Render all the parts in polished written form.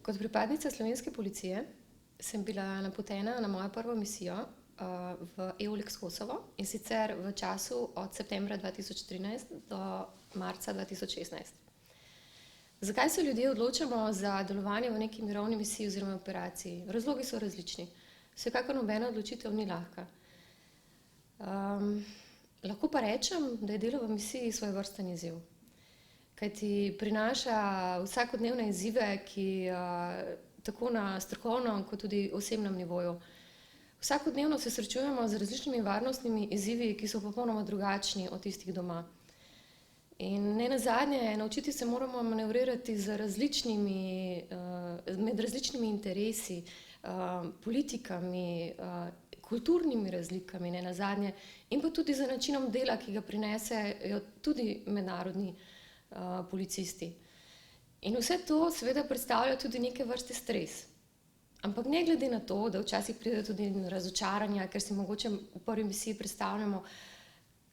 Kot pripadnica slovenske policije sem bila napotena na mojo prvo misijo v EULEX Kosovo, in sicer v času od septembra 2013 do marca 2016. Zakaj se ljudje odločamo za delovanje v neki mirovni misiji oziroma operaciji? Razlogi so različni. Vsekakor nobena odločitev ni lahka. Lahko pa rečem, da je delo v misiji svojevrsten izziv. Kajti prinaša vsakodnevne izzive, ki tako na strokovnem kot tudi osebnem nivoju. Vsakodnevno se srečujemo z različnimi varnostnimi izzivi, ki so popolnoma drugačni od tistih doma. In nenazadnje, naučiti se moramo manevrirati med različnimi interesi, politikami, kulturnimi razlikami nenazadnje in pa tudi za načinom dela, ki ga prinesejo tudi mednarodni policisti. In vse to seveda predstavlja tudi neke vrste stres. Ampak ne glede na to, da včasih pride tudi razočaranja, ker si mogoče v prvi misiji predstavljamo,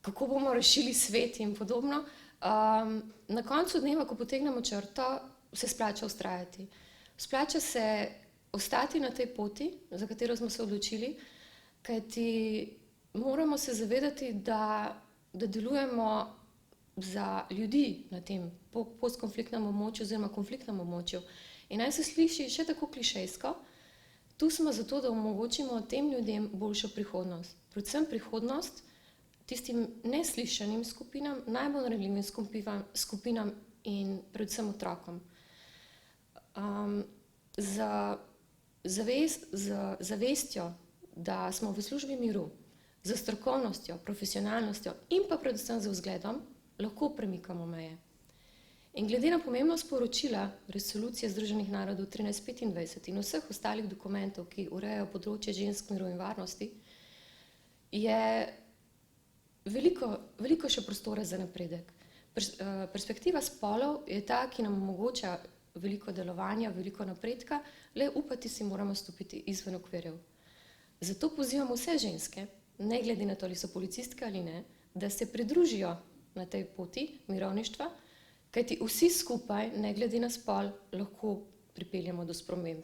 kako bomo rešili svet in podobno, na koncu dneva, ko potegnemo črto, se splača vztrajati. Splača se ostati na tej poti, za katero smo se odločili, kajti moramo se zavedati, da delujemo za ljudi na tem postkonfliktnem območju oziroma konfliktnem območju. In naj se sliši še tako klišejsko, tu smo zato, da omogočimo tem ljudem boljšo prihodnost. Predvsem prihodnost tistim neslišanim skupinam, najbolj ranljivim skupinam in predvsem otrokom. Z zavestjo, da smo v službi miru, z strokovnostjo, profesionalnostjo in pa predvsem z vzgledom, lahko premikamo meje. In glede na pomembnost sporočila Resolucije Združenih narodov 1325 in vseh ostalih dokumentov, ki urejajo področje žensk, miru in varnosti, je veliko še prostora za napredek. Perspektiva spolov je ta, ki nam omogoča veliko delovanja, veliko napredka, le upati si moramo stopiti izven okvirjev. Zato pozivam vse ženske, ne glede na to, ali so policistke ali ne, da se pridružijo na tej poti mirovništva, kajti vsi skupaj, ne glede na spol, lahko pripeljemo do sprememb.